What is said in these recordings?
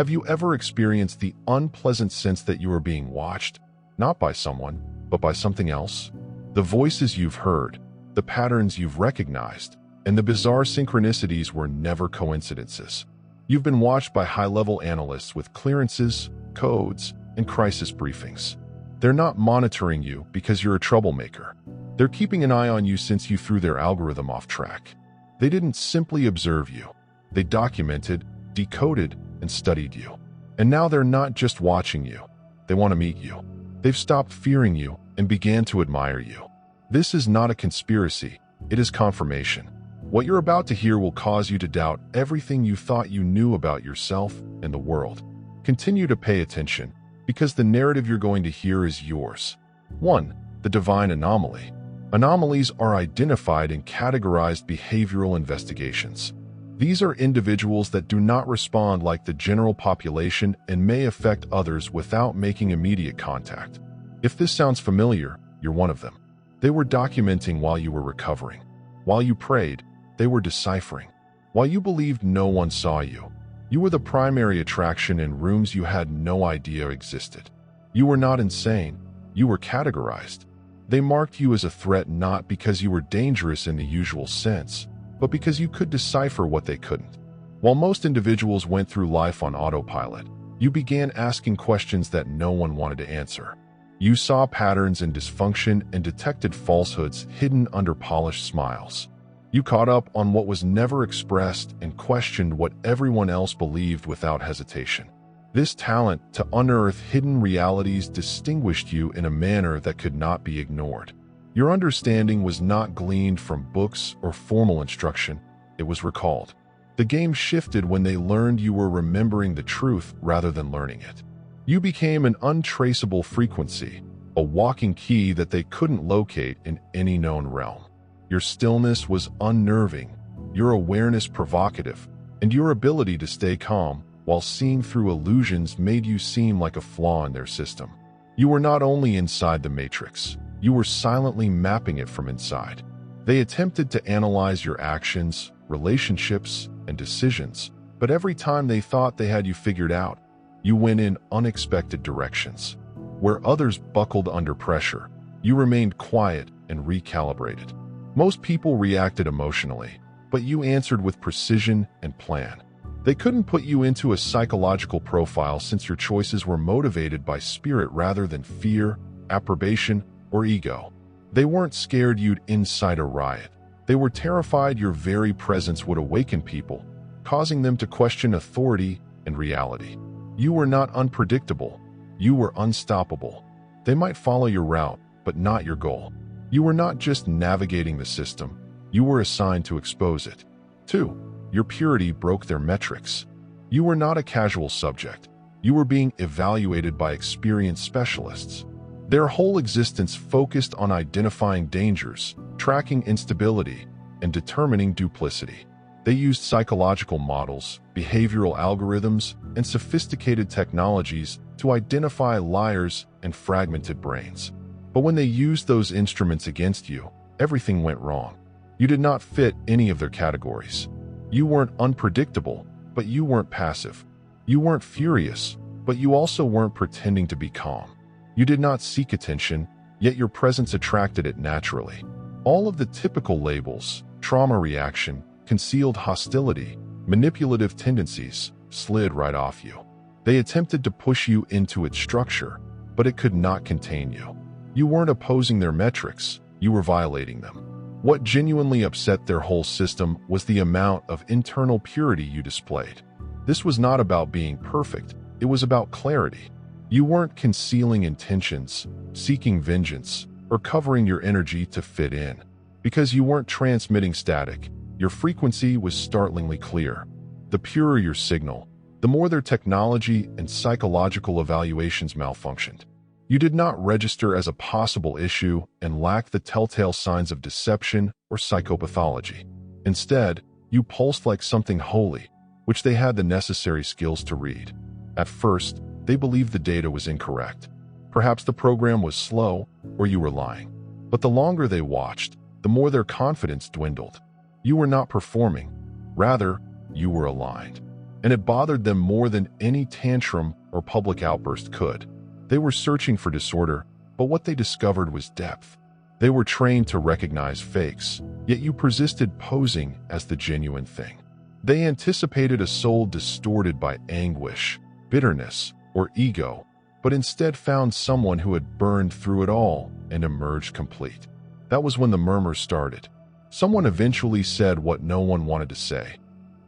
Have you ever experienced the unpleasant sense that you are being watched, not by someone, but by something else? The voices you've heard, the patterns you've recognized, and the bizarre synchronicities were never coincidences. You've been watched by high-level analysts with clearances, codes, and crisis briefings. They're not monitoring you because you're a troublemaker. They're keeping an eye on you since you threw their algorithm off track. They didn't simply observe you. They documented, decoded, and studied you. And now they're not just watching you. They want to meet you. They've stopped fearing you and began to admire you. This is not a conspiracy. It is confirmation. What you're about to hear will cause you to doubt everything you thought you knew about yourself and the world. Continue to pay attention, because the narrative you're going to hear is yours. 1. The divine anomaly. Anomalies are identified in categorized behavioral investigations. These are individuals that do not respond like the general population and may affect others without making immediate contact. If this sounds familiar, you're one of them. They were documenting while you were recovering. While you prayed, they were deciphering. While you believed no one saw you, you were the primary attraction in rooms you had no idea existed. You were not insane. You were categorized. They marked you as a threat not because you were dangerous in the usual sense, but because you could decipher what they couldn't. While most individuals went through life on autopilot, you began asking questions that no one wanted to answer. You saw patterns in dysfunction and detected falsehoods hidden under polished smiles. You caught up on what was never expressed and questioned what everyone else believed without hesitation. This talent to unearth hidden realities distinguished you in a manner that could not be ignored. Your understanding was not gleaned from books or formal instruction, it was recalled. The game shifted when they learned you were remembering the truth rather than learning it. You became an untraceable frequency, a walking key that they couldn't locate in any known realm. Your stillness was unnerving, your awareness provocative, and your ability to stay calm while seeing through illusions made you seem like a flaw in their system. You were not only inside the matrix, you were silently mapping it from inside. They attempted to analyze your actions, relationships, and decisions, but every time they thought they had you figured out, you went in unexpected directions. Where others buckled under pressure, you remained quiet and recalibrated. Most people reacted emotionally, but you answered with precision and plan. They couldn't put you into a psychological profile since your choices were motivated by spirit rather than fear, approbation, or ego. They weren't scared you'd incite a riot. They were terrified your very presence would awaken people, causing them to question authority and reality. You were not unpredictable. You were unstoppable. They might follow your route, but not your goal. You were not just navigating the system, you were assigned to expose it. 2. Your purity broke their metrics. You were not a casual subject. You were being evaluated by experienced specialists. Their whole existence focused on identifying dangers, tracking instability, and determining duplicity. They used psychological models, behavioral algorithms, and sophisticated technologies to identify liars and fragmented brains. But when they used those instruments against you, everything went wrong. You did not fit any of their categories. You weren't unpredictable, but you weren't passive. You weren't furious, but you also weren't pretending to be calm. You did not seek attention, yet your presence attracted it naturally. All of the typical labels, trauma reaction, concealed hostility, manipulative tendencies, slid right off you. They attempted to push you into its structure, but it could not contain you. You weren't opposing their metrics, you were violating them. What genuinely upset their whole system was the amount of internal purity you displayed. This was not about being perfect, it was about clarity. You weren't concealing intentions, seeking vengeance, or covering your energy to fit in. Because you weren't transmitting static, your frequency was startlingly clear. The purer your signal, the more their technology and psychological evaluations malfunctioned. You did not register as a possible issue and lacked the telltale signs of deception or psychopathology. Instead, you pulsed like something holy, which they had the necessary skills to read. At first, they believed the data was incorrect. Perhaps the program was slow, or you were lying. But the longer they watched, the more their confidence dwindled. You were not performing. Rather, you were aligned. and it bothered them more than any tantrum or public outburst could. They were searching for disorder, but what they discovered was depth. They were trained to recognize fakes, yet you persisted posing as the genuine thing. They anticipated a soul distorted by anguish, bitterness, or ego, but instead found someone who had burned through it all and emerged complete. That was when the murmurs started. Someone eventually said what no one wanted to say.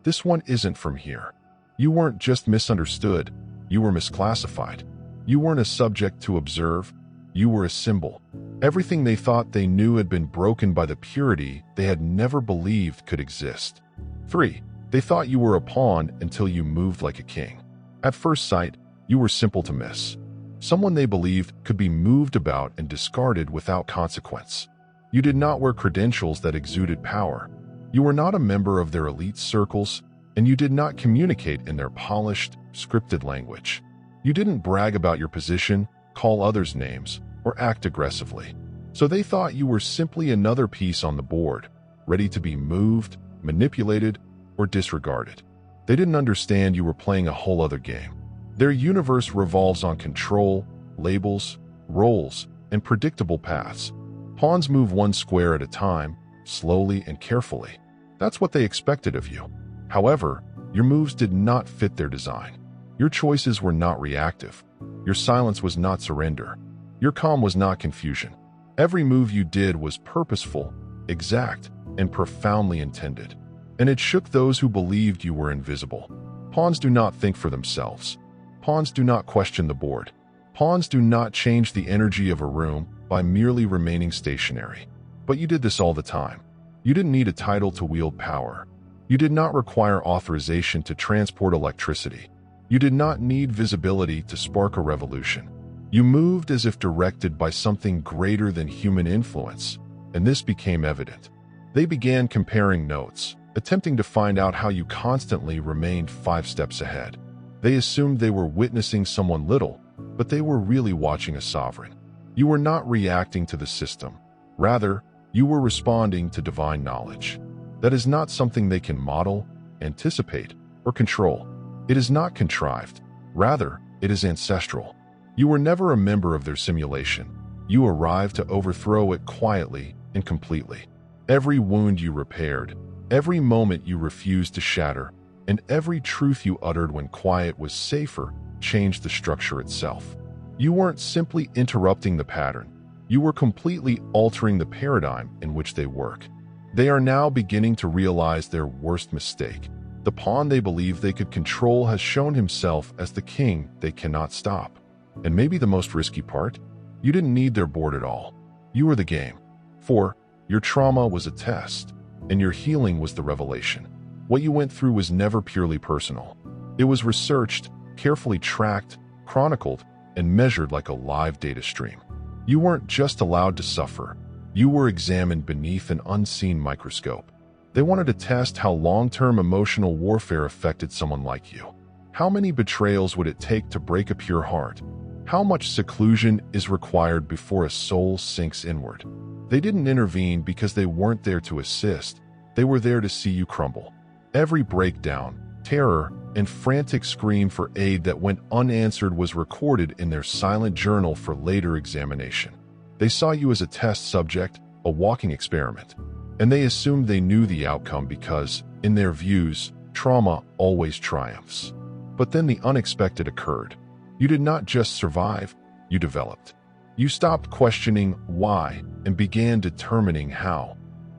This one isn't from here. You weren't just misunderstood, you were misclassified. You weren't a subject to observe, you were a symbol. Everything they thought they knew had been broken by the purity they had never believed could exist. 3. They thought you were a pawn until you moved like a king. At first sight, you were simple to miss. Someone they believed could be moved about and discarded without consequence. You did not wear credentials that exuded power. You were not a member of their elite circles, and you did not communicate in their polished, scripted language. You didn't brag about your position, call others names, or act aggressively. So they thought you were simply another piece on the board, ready to be moved, manipulated, or disregarded. They didn't understand you were playing a whole other game. Their universe revolves on control, labels, roles, and predictable paths. Pawns move one square at a time, slowly and carefully. That's what they expected of you. However, your moves did not fit their design. Your choices were not reactive. Your silence was not surrender. Your calm was not confusion. Every move you did was purposeful, exact, and profoundly intended. And it shook those who believed you were invisible. Pawns do not think for themselves. Pawns do not question the board. Pawns do not change the energy of a room by merely remaining stationary. But you did this all the time. You didn't need a title to wield power. You did not require authorization to transport electricity. You did not need visibility to spark a revolution. You moved as if directed by something greater than human influence, and this became evident. They began comparing notes, attempting to find out how you constantly remained 5 steps ahead. They assumed they were witnessing someone little, but they were really watching a sovereign. You were not reacting to the system. Rather, you were responding to divine knowledge. That is not something they can model, anticipate, or control. It is not contrived. Rather, it is ancestral. You were never a member of their simulation. You arrived to overthrow it quietly and completely. Every wound you repaired, every moment you refused to shatter, and every truth you uttered when quiet was safer changed the structure itself. You weren't simply interrupting the pattern. You were completely altering the paradigm in which they work. They are now beginning to realize their worst mistake. The pawn they believe they could control has shown himself as the king they cannot stop. And maybe the most risky part? You didn't need their board at all. You were the game. 4. Your trauma was a test, and your healing was the revelation. What you went through was never purely personal. It was researched, carefully tracked, chronicled, and measured like a live data stream. You weren't just allowed to suffer. You were examined beneath an unseen microscope. They wanted to test how long-term emotional warfare affected someone like you. How many betrayals would it take to break a pure heart? How much seclusion is required before a soul sinks inward? They didn't intervene because they weren't there to assist. They were there to see you crumble. Every breakdown, terror, and frantic scream for aid that went unanswered was recorded in their silent journal for later examination. They saw you as a test subject, a walking experiment, and they assumed they knew the outcome because, in their views, trauma always triumphs. But then the unexpected occurred. You did not just survive, you developed. You stopped questioning why and began determining how.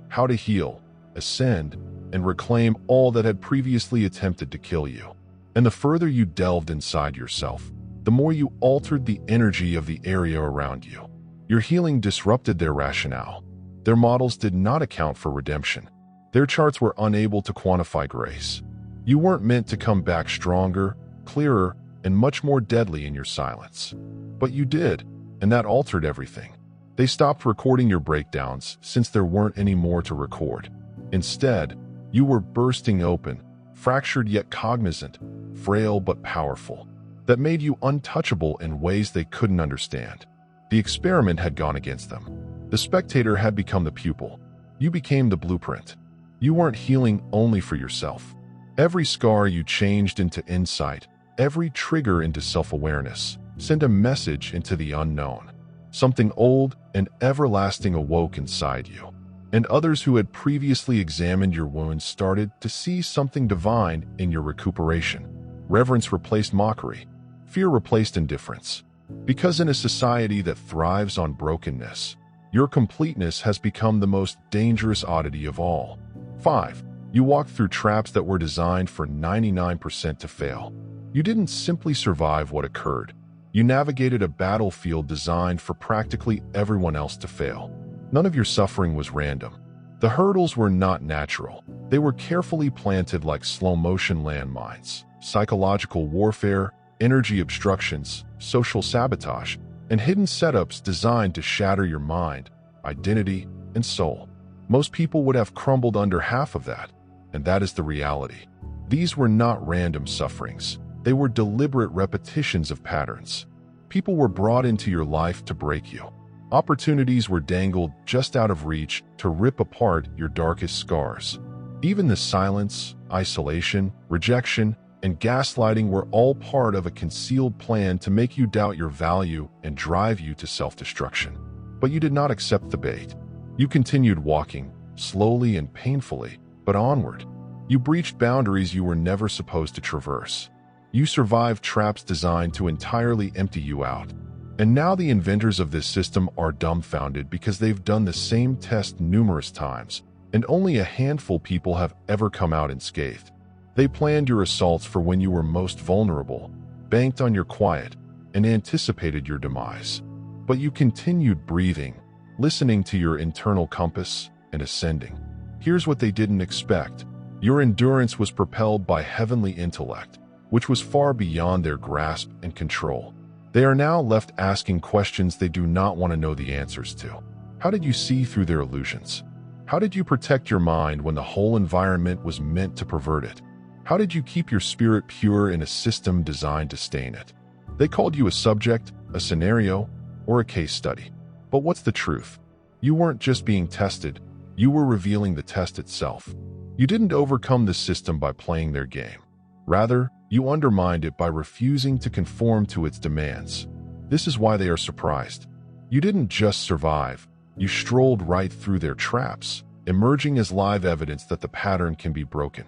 How to heal, ascend, and reclaim all that had previously attempted to kill you. And the further you delved inside yourself, the more you altered the energy of the area around you. Your healing disrupted their rationale. Their models did not account for redemption. Their charts were unable to quantify grace. You weren't meant to come back stronger, clearer, and much more deadly in your silence. But you did, and that altered everything. They stopped recording your breakdowns since there weren't any more to record. Instead, you were bursting open, fractured yet cognizant, frail but powerful. That made you untouchable in ways they couldn't understand. The experiment had gone against them. The spectator had become the pupil. You became the blueprint. You weren't healing only for yourself. Every scar you changed into insight, every trigger into self-awareness, sent a message into the unknown. Something old and everlasting awoke inside you, and others who had previously examined your wounds started to see something divine in your recuperation. Reverence replaced mockery. Fear replaced indifference. Because in a society that thrives on brokenness, your completeness has become the most dangerous oddity of all. 5. You walked through traps that were designed for 99% to fail. You didn't simply survive what occurred. You navigated a battlefield designed for practically everyone else to fail. None of your suffering was random. The hurdles were not natural. They were carefully planted like slow-motion landmines, psychological warfare, energy obstructions, social sabotage, and hidden setups designed to shatter your mind, identity, and soul. Most people would have crumbled under half of that, and that is the reality. These were not random sufferings. They were deliberate repetitions of patterns. People were brought into your life to break you. Opportunities were dangled just out of reach to rip apart your darkest scars. Even the silence, isolation, rejection, and gaslighting were all part of a concealed plan to make you doubt your value and drive you to self-destruction. But you did not accept the bait. You continued walking, slowly and painfully, but onward. You breached boundaries you were never supposed to traverse. You survived traps designed to entirely empty you out. And now the inventors of this system are dumbfounded because they've done the same test numerous times, and only a handful of people have ever come out unscathed. They planned your assaults for when you were most vulnerable, banked on your quiet, and anticipated your demise. But you continued breathing, listening to your internal compass, and ascending. Here's what they didn't expect. Your endurance was propelled by heavenly intellect, which was far beyond their grasp and control. They are now left asking questions they do not want to know the answers to. How did you see through their illusions? How did you protect your mind when the whole environment was meant to pervert it? How did you keep your spirit pure in a system designed to stain it? They called you a subject, a scenario, or a case study. But what's the truth? You weren't just being tested, you were revealing the test itself. You didn't overcome the system by playing their game. Rather, you undermined it by refusing to conform to its demands. This is why they are surprised. You didn't just survive, you strolled right through their traps, emerging as live evidence that the pattern can be broken.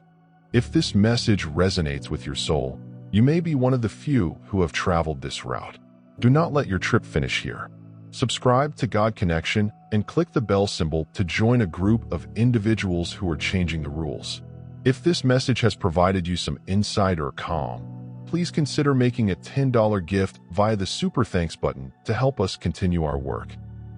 If this message resonates with your soul, you may be one of the few who have traveled this route. Do not let your trip finish here. Subscribe to God Connection and click the bell symbol to join a group of individuals who are changing the rules. If this message has provided you some insight or calm, please consider making a $10 gift via the Super Thanks button to help us continue our work.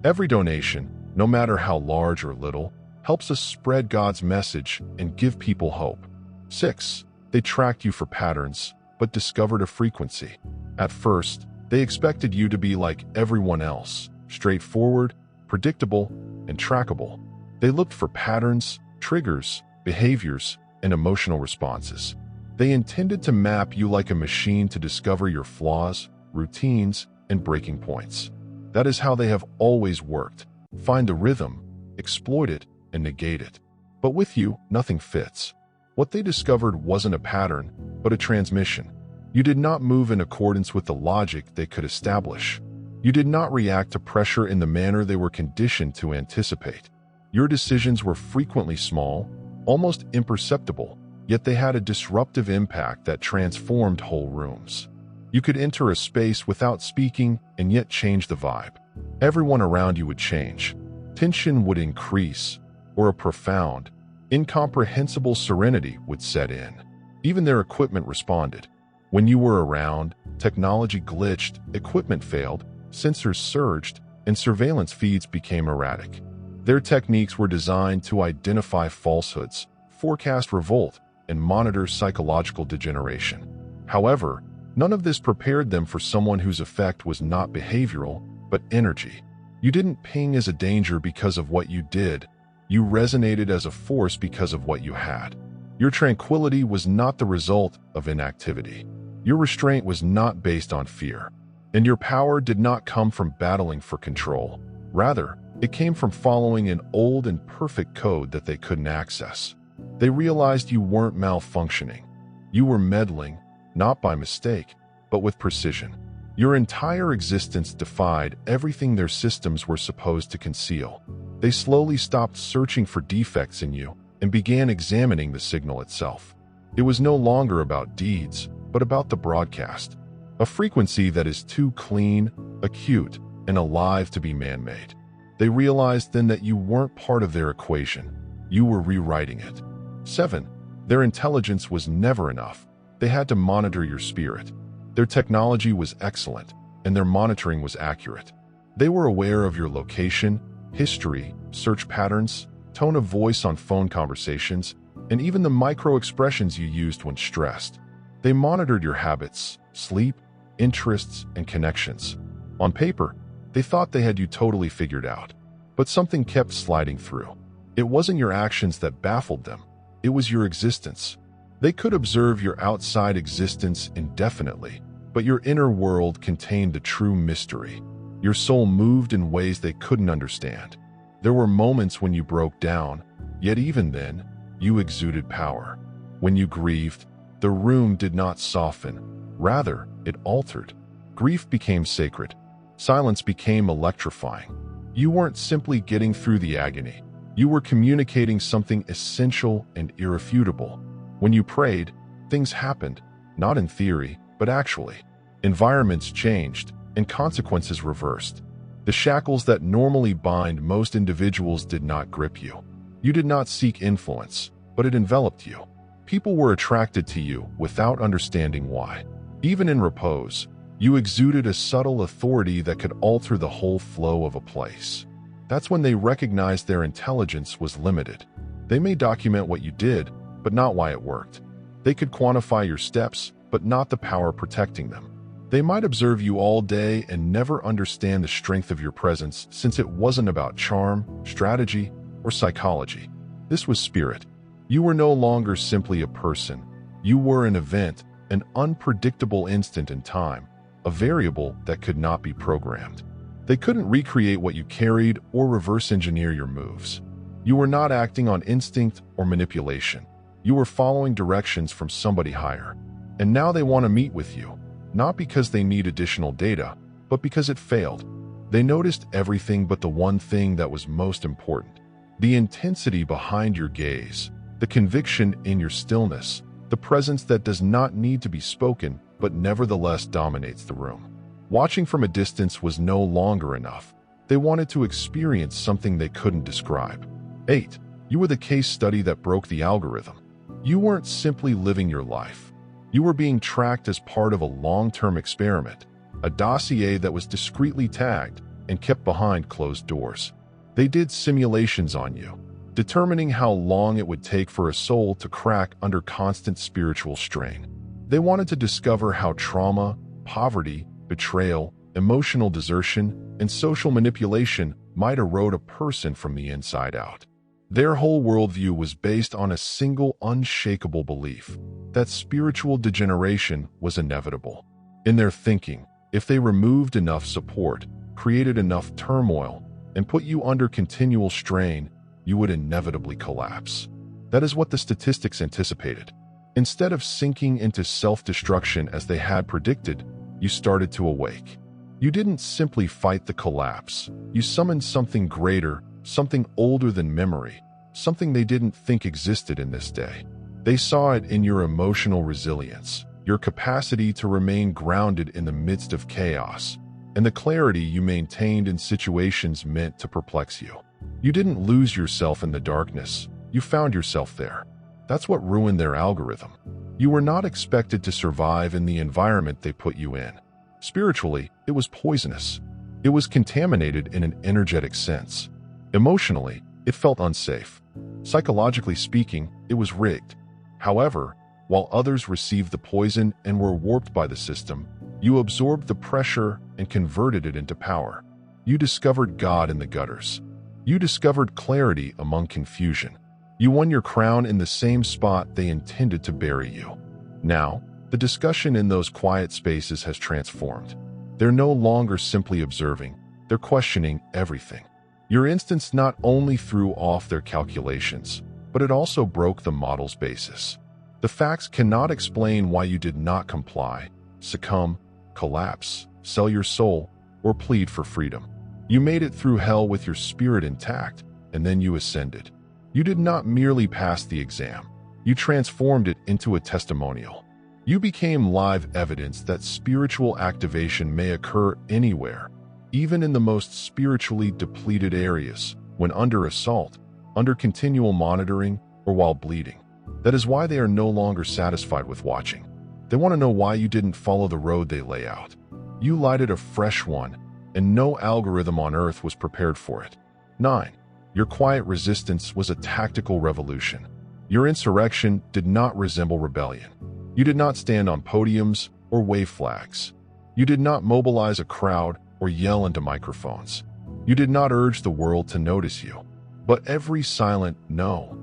Every donation, no matter how large or little, helps us spread God's message and give people hope. 6. They tracked you for patterns, but discovered a frequency. At first, they expected you to be like everyone else, straightforward, predictable, and trackable. They looked for patterns, triggers, behaviors, and emotional responses. They intended to map you like a machine to discover your flaws, routines, and breaking points. That is how they have always worked. Find the rhythm, exploit it, and negate it. But with you, nothing fits. What they discovered wasn't a pattern, but a transmission. You did not move in accordance with the logic they could establish. You did not react to pressure in the manner they were conditioned to anticipate. Your decisions were frequently small, almost imperceptible, yet they had a disruptive impact that transformed whole rooms. You could enter a space without speaking and yet change the vibe. Everyone around you would change. Tension would increase, or a profound, incomprehensible serenity would set in. Even their equipment responded. When you were around, technology glitched, equipment failed, sensors surged, and surveillance feeds became erratic. Their techniques were designed to identify falsehoods, forecast revolt, and monitor psychological degeneration. However, none of this prepared them for someone whose effect was not behavioral, but energy. You didn't ping as a danger because of what you did. You resonated as a force because of what you had. Your tranquility was not the result of inactivity. Your restraint was not based on fear. And your power did not come from battling for control. Rather, it came from following an old and perfect code that they couldn't access. They realized you weren't malfunctioning. You were meddling, not by mistake, but with precision. Your entire existence defied everything their systems were supposed to conceal. They slowly stopped searching for defects in you and began examining the signal itself. It was no longer about deeds, but about the broadcast, a frequency that is too clean, acute, and alive to be man-made. They realized then that you weren't part of their equation. You were rewriting it. 7. Their intelligence was never enough. They had to monitor your spirit. Their technology was excellent, and their monitoring was accurate. They were aware of your location, history, search patterns, tone of voice on phone conversations, and even the micro-expressions you used when stressed. They monitored your habits, sleep, interests, and connections. On paper, they thought they had you totally figured out. But something kept sliding through. It wasn't your actions that baffled them. It was your existence. They could observe your outside existence indefinitely, but your inner world contained the true mystery. Your soul moved in ways they couldn't understand. There were moments when you broke down, yet even then, you exuded power. When you grieved, the room did not soften. Rather, it altered. Grief became sacred. Silence became electrifying. You weren't simply getting through the agony. You were communicating something essential and irrefutable. When you prayed, things happened, not in theory, but actually. Environments changed, and consequences reversed. The shackles that normally bind most individuals did not grip you. You did not seek influence, but it enveloped you. People were attracted to you without understanding why. Even in repose, you exuded a subtle authority that could alter the whole flow of a place. That's when they recognized their intelligence was limited. They may document what you did, but not why it worked. They could quantify your steps, but not the power protecting them. They might observe you all day and never understand the strength of your presence, since it wasn't about charm, strategy, or psychology. This was spirit. You were no longer simply a person. You were an event, an unpredictable instant in time, a variable that could not be programmed. They couldn't recreate what you carried or reverse engineer your moves. You were not acting on instinct or manipulation. You were following directions from somebody higher. And now they want to meet with you, not because they need additional data, but because it failed. They noticed everything but the one thing that was most important: the intensity behind your gaze, the conviction in your stillness, the presence that does not need to be spoken but nevertheless dominates the room. Watching from a distance was no longer enough. They wanted to experience something they couldn't describe. 8. You were the case study that broke the algorithm. You weren't simply living your life. You were being tracked as part of a long-term experiment, a dossier that was discreetly tagged and kept behind closed doors. They did simulations on you, determining how long it would take for a soul to crack under constant spiritual strain. They wanted to discover how trauma, poverty, betrayal, emotional desertion, and social manipulation might erode a person from the inside out. Their whole worldview was based on a single unshakable belief that spiritual degeneration was inevitable. In their thinking, if they removed enough support, created enough turmoil, and put you under continual strain, you would inevitably collapse. That is what the statistics anticipated. Instead of sinking into self-destruction as they had predicted, you started to awake. You didn't simply fight the collapse. You summoned something greater, something older than memory, something they didn't think existed in this day. They saw it in your emotional resilience, your capacity to remain grounded in the midst of chaos, and the clarity you maintained in situations meant to perplex you. You didn't lose yourself in the darkness. You found yourself there. That's what ruined their algorithm. You were not expected to survive in the environment they put you in. Spiritually, it was poisonous. It was contaminated in an energetic sense. Emotionally, it felt unsafe. Psychologically speaking, it was rigged. However, while others received the poison and were warped by the system, you absorbed the pressure and converted it into power. You discovered God in the gutters. You discovered clarity among confusion. You won your crown in the same spot they intended to bury you. Now, the discussion in those quiet spaces has transformed. They're no longer simply observing, they're questioning everything. Your instance not only threw off their calculations, but it also broke the model's basis. The facts cannot explain why you did not comply, succumb, collapse, sell your soul, or plead for freedom. You made it through hell with your spirit intact, and then you ascended. You did not merely pass the exam. You transformed it into a testimonial. You became live evidence that spiritual activation may occur anywhere, even in the most spiritually depleted areas, when under assault, under continual monitoring, or while bleeding. That is why they are no longer satisfied with watching. They want to know why you didn't follow the road they lay out. You lighted a fresh one, and no algorithm on Earth was prepared for it. 9. Your quiet resistance was a tactical revolution. Your insurrection did not resemble rebellion. You did not stand on podiums or wave flags. You did not mobilize a crowd or yell into microphones. You did not urge the world to notice you. But every silent no,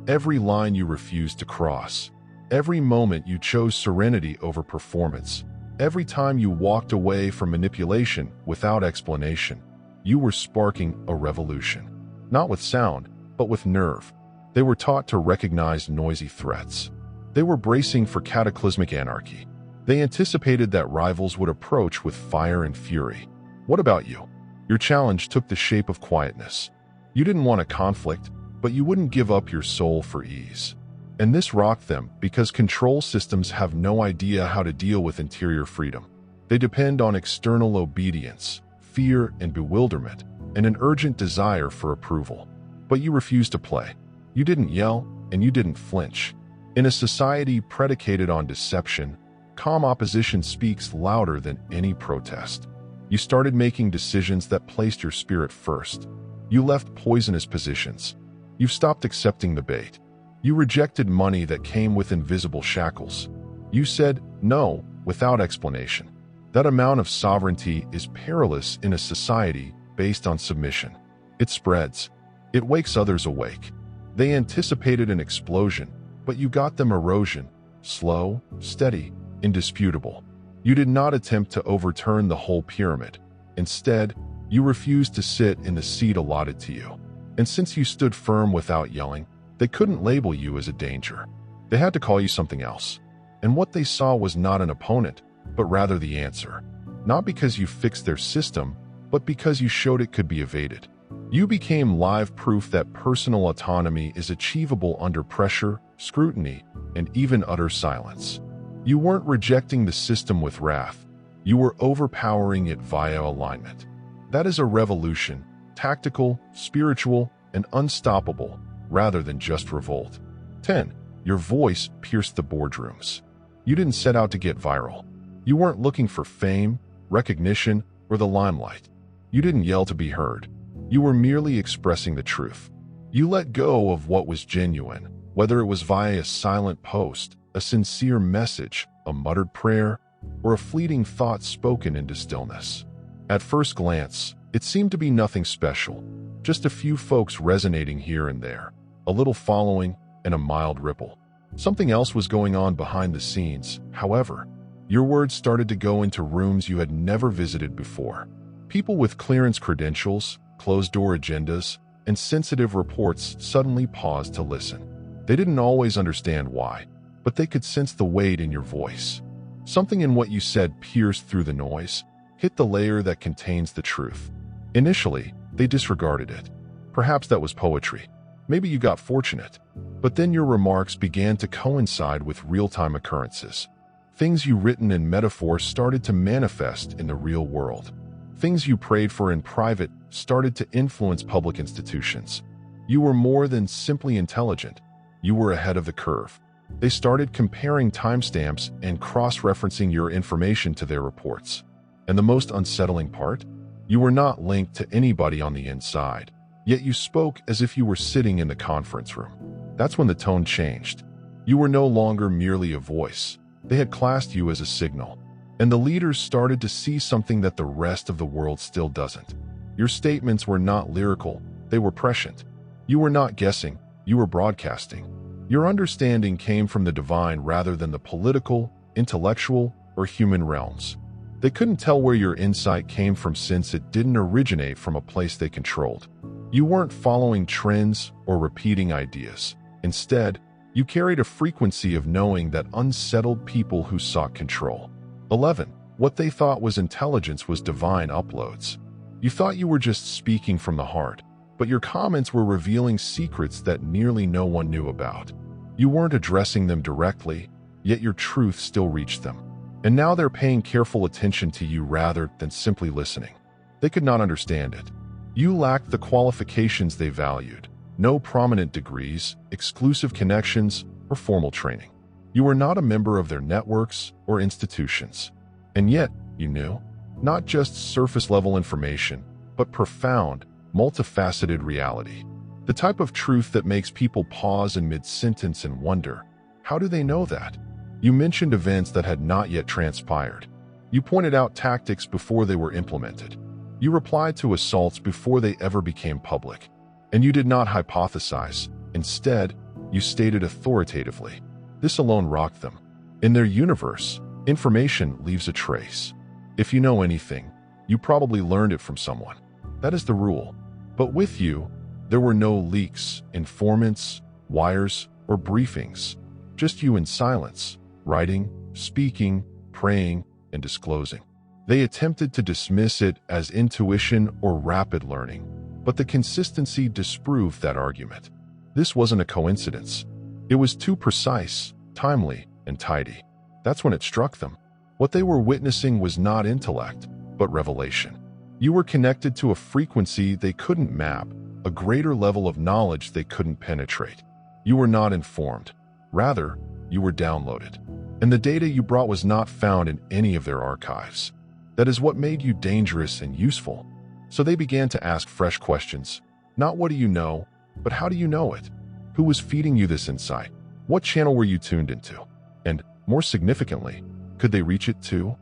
every line you refused to cross, every moment you chose serenity over performance, every time you walked away from manipulation without explanation, you were sparking a revolution. Not with sound, but with nerve. They were taught to recognize noisy threats. They were bracing for cataclysmic anarchy. They anticipated that rivals would approach with fire and fury. What about you? Your challenge took the shape of quietness. You didn't want a conflict, but you wouldn't give up your soul for ease. And this rocked them because control systems have no idea how to deal with interior freedom. They depend on external obedience, fear and bewilderment, and an urgent desire for approval. But you refused to play. You didn't yell, and you didn't flinch. In a society predicated on deception, calm opposition speaks louder than any protest. You started making decisions that placed your spirit first. You left poisonous positions. You stopped accepting the bait. You rejected money that came with invisible shackles. You said no without explanation. That amount of sovereignty is perilous in a society based on submission. It spreads. It wakes others awake. They anticipated an explosion, but you got them erosion, slow, steady, indisputable. You did not attempt to overturn the whole pyramid. Instead, you refused to sit in the seat allotted to you. And since you stood firm without yelling, they couldn't label you as a danger. They had to call you something else. And what they saw was not an opponent, but rather the answer. Not because you fixed their system, but because you showed it could be evaded. You became live proof that personal autonomy is achievable under pressure, scrutiny, and even utter silence. You weren't rejecting the system with wrath. You were overpowering it via alignment. That is a revolution, tactical, spiritual, and unstoppable, rather than just revolt. 10. Your voice pierced the boardrooms. You didn't set out to get viral. You weren't looking for fame, recognition, or the limelight. You didn't yell to be heard. You were merely expressing the truth. You let go of what was genuine, whether it was via a silent post, a sincere message, a muttered prayer, or a fleeting thought spoken into stillness. At first glance, it seemed to be nothing special, just a few folks resonating here and there, a little following, and a mild ripple. Something else was going on behind the scenes, however. Your words started to go into rooms you had never visited before. People with clearance credentials, closed-door agendas, and sensitive reports suddenly paused to listen. They didn't always understand why, but they could sense the weight in your voice. Something in what you said pierced through the noise, hit the layer that contains the truth. Initially, they disregarded it. Perhaps that was poetry. Maybe you got fortunate. But then your remarks began to coincide with real-time occurrences. Things you written in metaphor started to manifest in the real world. Things you prayed for in private started to influence public institutions. You were more than simply intelligent. You were ahead of the curve. They started comparing timestamps and cross-referencing your information to their reports. And the most unsettling part? You were not linked to anybody on the inside, yet you spoke as if you were sitting in the conference room. That's when the tone changed. You were no longer merely a voice. They had classed you as a signal. And the leaders started to see something that the rest of the world still doesn't. Your statements were not lyrical, they were prescient. You were not guessing, you were broadcasting. Your understanding came from the divine rather than the political, intellectual, or human realms. They couldn't tell where your insight came from since it didn't originate from a place they controlled. You weren't following trends or repeating ideas. Instead, you carried a frequency of knowing that unsettled people who sought control. 11. What they thought was intelligence was divine uploads. You thought you were just speaking from the heart, but your comments were revealing secrets that nearly no one knew about. You weren't addressing them directly, yet your truth still reached them. And now they're paying careful attention to you rather than simply listening. They could not understand it. You lacked the qualifications they valued. No prominent degrees, exclusive connections, or formal training. You were not a member of their networks or institutions. And yet, you knew, not just surface-level information, but profound, multifaceted reality. The type of truth that makes people pause in mid-sentence and wonder, how do they know that? You mentioned events that had not yet transpired. You pointed out tactics before they were implemented. You replied to assaults before they ever became public. And you did not hypothesize. Instead, you stated authoritatively. This alone rocked them. In their universe, information leaves a trace. If you know anything, you probably learned it from someone. That is the rule. But with you, there were no leaks, informants, wires, or briefings. Just you in silence, writing, speaking, praying, and disclosing. They attempted to dismiss it as intuition or rapid learning, but the consistency disproved that argument. This wasn't a coincidence. It was too precise, timely, and tidy. That's when it struck them. What they were witnessing was not intellect, but revelation. You were connected to a frequency they couldn't map, a greater level of knowledge they couldn't penetrate. You were not informed. Rather, you were downloaded. And the data you brought was not found in any of their archives. That is what made you dangerous and useful. So they began to ask fresh questions. Not what do you know, but how do you know it? Who was feeding you this insight? What channel were you tuned into? And, more significantly, could they reach it too?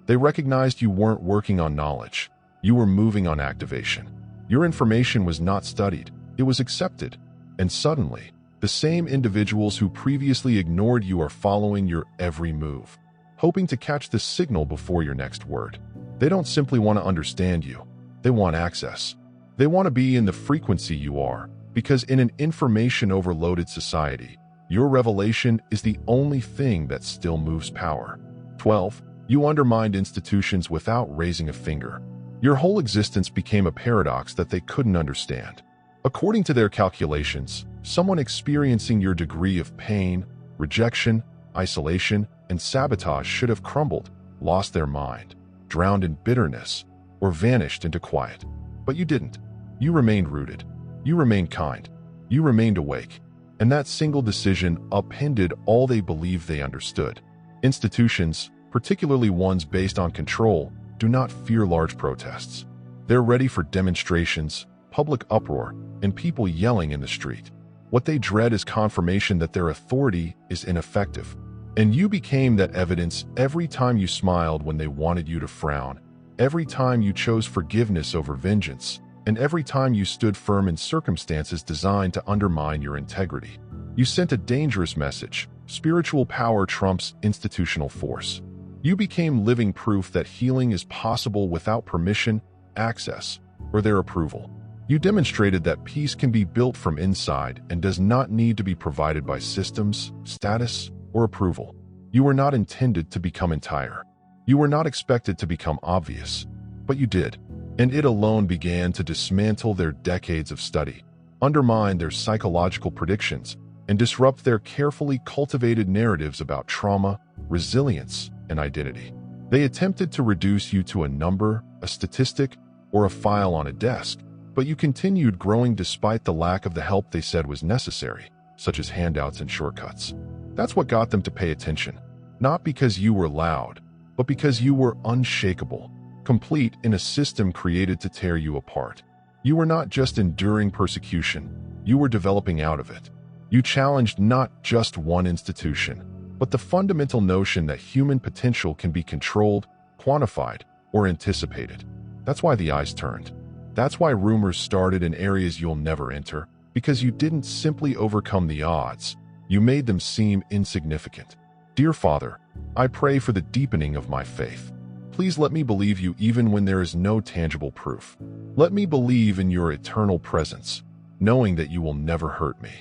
They recognized you weren't working on knowledge. You were moving on activation. Your information was not studied. It was accepted. And suddenly, the same individuals who previously ignored you are following your every move, hoping to catch the signal before your next word. They don't simply want to understand you. They want access. They want to be in the frequency you are, because in an information-overloaded society, your revelation is the only thing that still moves power. 12. You undermined institutions without raising a finger. Your whole existence became a paradox that they couldn't understand. According to their calculations, someone experiencing your degree of pain, rejection, isolation, and sabotage should have crumbled, lost their mind, drowned in bitterness, or vanished into quiet. But you didn't. You remained rooted. You remained kind. You remained awake. And that single decision upended all they believed they understood. Institutions, particularly ones based on control, do not fear large protests. They're ready for demonstrations, public uproar, and people yelling in the street. What they dread is confirmation that their authority is ineffective. And you became that evidence every time you smiled when they wanted you to frown, every time you chose forgiveness over vengeance, and every time you stood firm in circumstances designed to undermine your integrity. You sent a dangerous message. Spiritual power trumps institutional force. You became living proof that healing is possible without permission, access, or their approval. You demonstrated that peace can be built from inside and does not need to be provided by systems, status, or approval. You were not intended to become entire. You were not expected to become obvious, but you did. And it alone began to dismantle their decades of study, undermine their psychological predictions, and disrupt their carefully cultivated narratives about trauma, resilience, and identity. They attempted to reduce you to a number, a statistic, or a file on a desk, but you continued growing despite the lack of the help they said was necessary, such as handouts and shortcuts. That's what got them to pay attention, not because you were loud, but because you were unshakable, complete in a system created to tear you apart. You were not just enduring persecution, you were developing out of it. You challenged not just one institution, but the fundamental notion that human potential can be controlled, quantified, or anticipated. That's why the eyes turned. That's why rumors started in areas you'll never enter, because you didn't simply overcome the odds, you made them seem insignificant. Dear Father, I pray for the deepening of my faith. Please let me believe you even when there is no tangible proof. Let me believe in your eternal presence, knowing that you will never hurt me.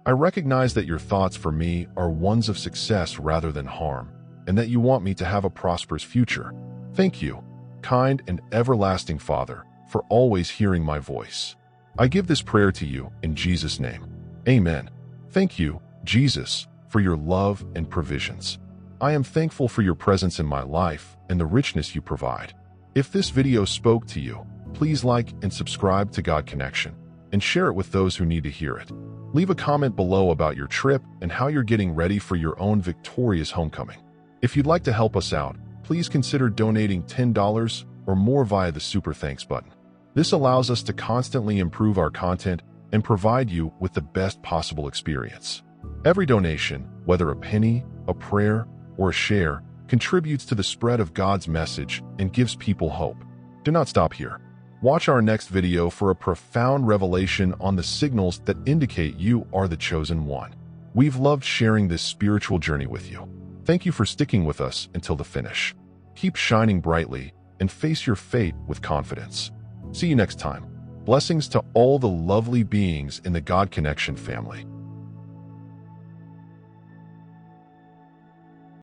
I recognize that your thoughts for me are ones of success rather than harm, and that you want me to have a prosperous future. Thank you, kind and everlasting Father, for always hearing my voice. I give this prayer to you in Jesus' name. Amen. Thank you, Jesus, for your love and provisions. I am thankful for your presence in my life and the richness you provide. If this video spoke to you, please like and subscribe to God Connection and share it with those who need to hear it. Leave a comment below about your trip and how you're getting ready for your own victorious homecoming. If you'd like to help us out, please consider donating $10 or more via the Super Thanks button. This allows us to constantly improve our content and provide you with the best possible experience. Every donation, whether a penny, a prayer, or a share, contributes to the spread of God's message and gives people hope. Do not stop here. Watch our next video for a profound revelation on the signals that indicate you are the chosen one. We've loved sharing this spiritual journey with you. Thank you for sticking with us until the finish. Keep shining brightly and face your fate with confidence. See you next time. Blessings to all the lovely beings in the God Connection family.